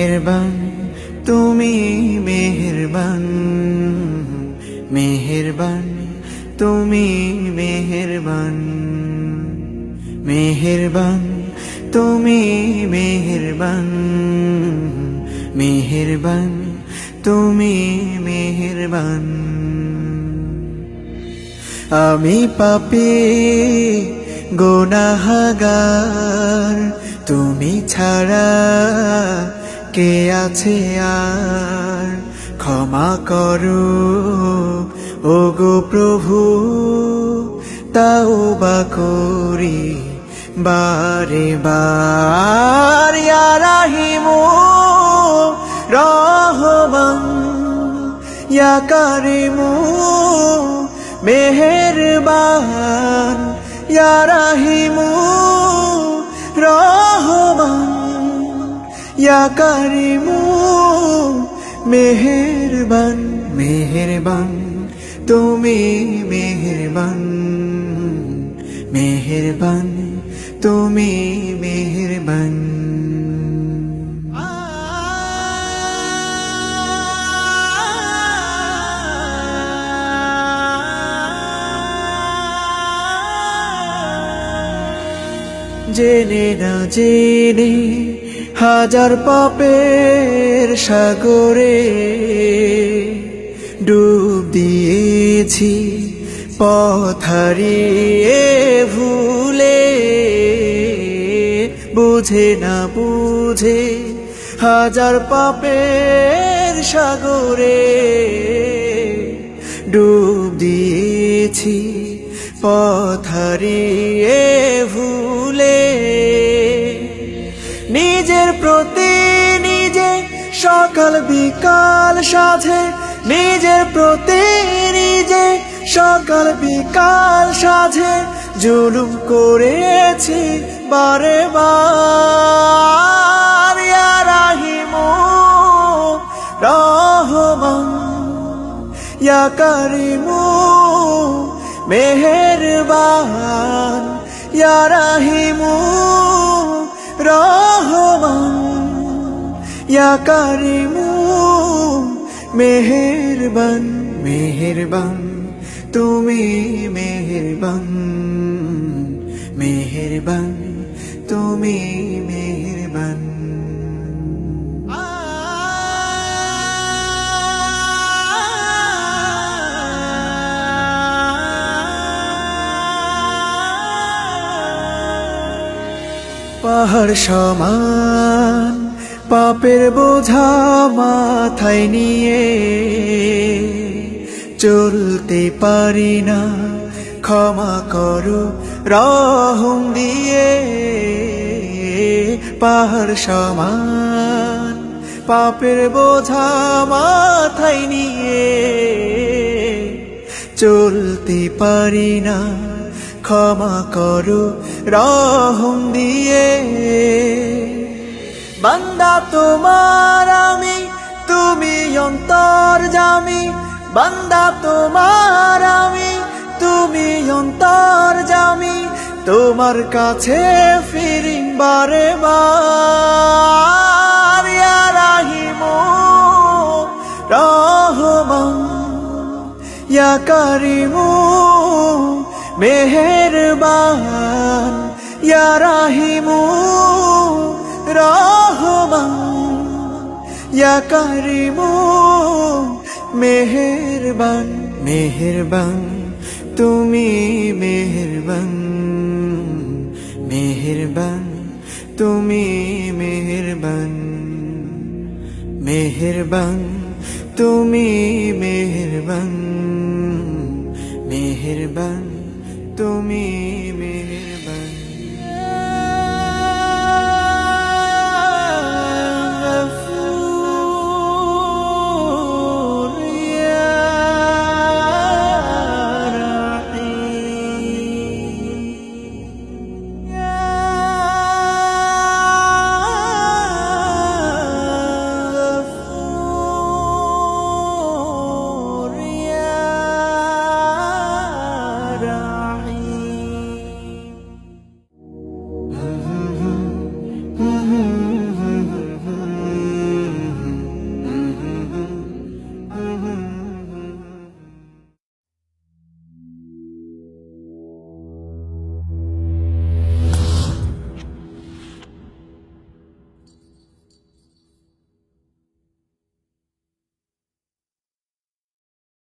মেহেরবান তুমি মেহেরবান, মেহেরবান তুমি মেহেরবান, মেহেরবান তুমি মেহেরবান, মেহেরবান তুমি মেহেরবান। আমি পাপী গুনাহগার, তুমি ছাড়া কে আছে আর? ক্ষমা করো ওগো প্রভু, তাওবা করি বারে বার। ইয়া রাহিমু রহমান, ইয়া কারিমু মেহেরবান, ইয়া রাহিমু রহমান, ইয়া কারিমু মেহেরবান। মেহেরবান তুমি মেহেরবান, মেহেরবান তুমি মেহেরবান। জেনে না জেনে হাজার পাপের সাগরে ডুব দিয়েছি, পথ হারিয়ে ভুলে। বুঝে না বুঝে হাজার পাপের সাগরে ডুব দিয়েছি, পথ হারিয়ে ভুলে। নিজের প্রতি নিজে সকাল বিকাল সাধে, নিজের প্রতি নিজে সকাল বিকাল সাধে জুলুম করেছি বারে বার। ইয়া রাহিমু রহমান, ইয়া কারিমু মেহেরবান, ইয়া রাহিমু রহমান, ইয়া কারিমু মেহেরবান। মেহেরবান তুমি মেহেরবান, মেহেরবান তুমি মেহেরবান। পাহাড় সমান পাপের বোঝা মাথায় নিয়ে চলতে পারি না, ক্ষমা করো রহম দিয়ে। পাহাড় সমান পাপের বোঝা মাথায় নিয়ে চলতে পারি না, ক্ষমা করো রহম দিয়ে। বান্দা তোমার আমি, তুমি অন্তর্যামী। বান্দা তোমার আমি, তুমি অন্তর্যামী। তোমার কাছে ফিরি বারে বার। ইয়া রাহিমু রহমান, ইয়া কারিমু মেহেরবান, ইয়া রাহিমু রহমান, ইয়া কারিমু মেহেরবান। মেহেরবান তুমি মেহেরবান, মেহেরবান তুমি মেহেরবান, মেহেরবান তুমি মেহেরবান, মেহেরবান তুমি